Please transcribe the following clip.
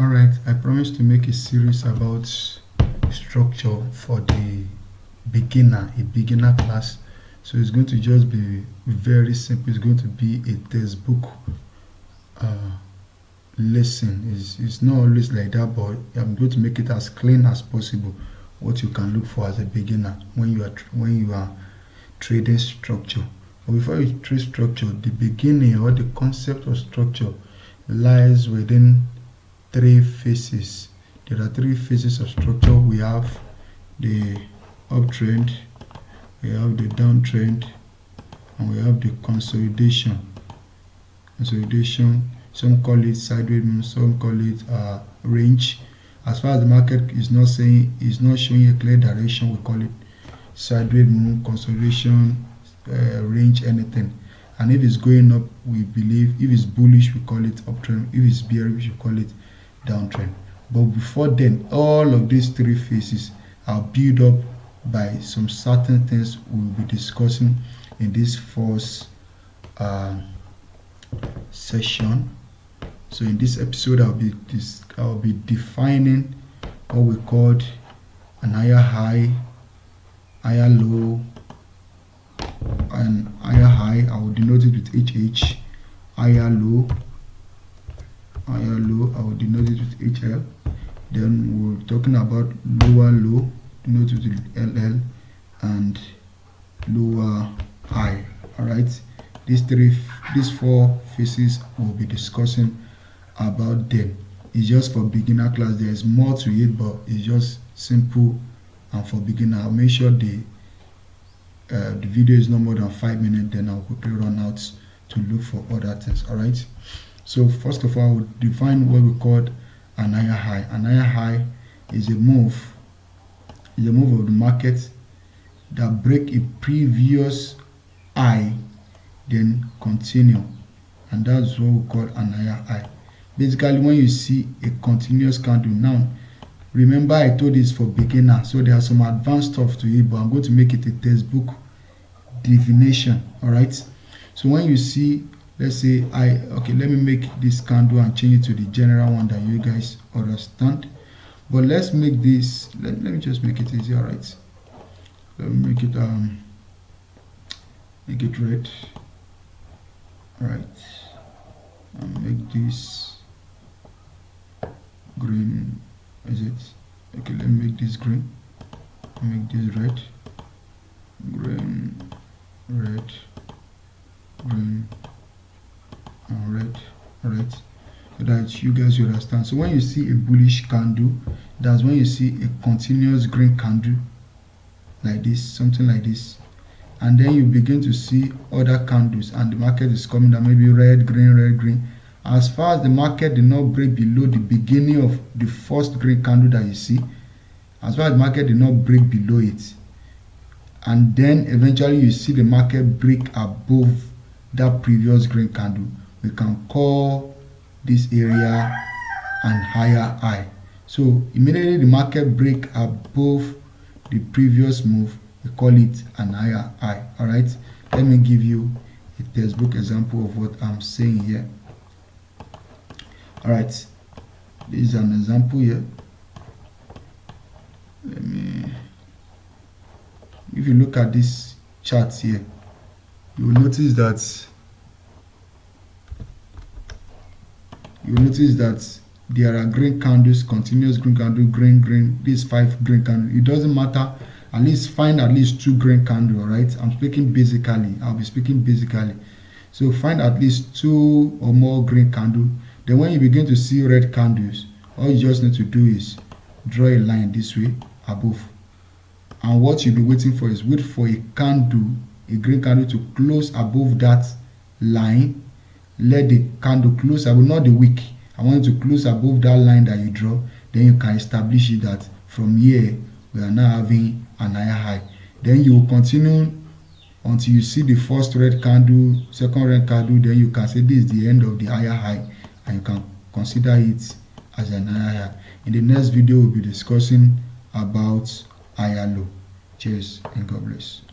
Alright, I promised to make a series about structure for the beginner, a beginner class. So it's going to just be very simple. It's going to be a textbook lesson. It's not always like that, but I'm going to make it as clean as possible. What you can look for as a beginner when you are trading structure. But before you trade structure, the beginning or the concept of structure lies within three phases. There are three phases of structure. We have the uptrend, we have the downtrend, and we have the consolidation. Some call it sideways move, some call it range. As far as the market is not showing a clear direction, we call it sideways move, consolidation, range, anything. And if it's going up, we believe, if it's bullish, we call it uptrend. If it's bearish, we call it downtrend. But before then, all of these three phases are built up by some certain things we'll be discussing in this first session. So in this episode, I'll be defining what we called an higher high, higher low, and higher high. I will denote it with HH. Higher low, I will denote it with HL. Then we're talking about lower low, denote it with LL, and lower high. Alright, these four phases we'll be discussing about them. It's just for beginner class. There is more to it, but it's just simple and for beginner. I'll make sure the video is no more than 5 minutes, then I'll quickly run out to look for other things. Alright, so first of all, we'll define what we call an higher high. An higher high is a move of the market that break a previous high, then continue, and that's what we call an higher high. Basically, when you see a continuous candle, now remember I told this for beginner, so there are some advanced stuff to it, but I'm going to make it a textbook definition. All right, so when you see, let's say let me make this candle and change it to the general one that you guys understand. But let's make this, let me just make it easy. All right, let me make it red. All right, and make this green. Is it okay? Let me make this green, make this red, green, red, green, and red. Alright, so that you guys understand. So when you see a bullish candle, that's when you see a continuous green candle like this, something like this, and then you begin to see other candles and the market is coming down, maybe red, green. As far as the market did not break below the beginning of the first green candle that you see, as far as the market did not break below it, and then eventually you see the market break above that previous green candle, we can call this area an higher high. So immediately the market break above the previous move, we call it an higher high. All right, let me give you a textbook example of what I'm saying here. All right, this is an example here. If you look at this chart here, you will notice that there are green candles, continuous green candle, green, these 5 green candles. It doesn't matter, at least find at least 2 green candles. All right, I'm speaking basically, I'll be speaking basically. So find at least 2 or more green candles. Then when you begin to see red candles, all you just need to do is draw a line this way above, and what you'll be waiting for is wait for a candle, a green candle, to close above that line. Let the candle close above, not the wick. I want it to close above that line that you draw. Then you can establish it that from here we are now having an higher high. Then you will continue until you see the first red candle, second red candle. Then you can say this is the end of the higher high, and you can consider it as an higher high. In the next video, we'll be discussing about higher low. Cheers and God bless.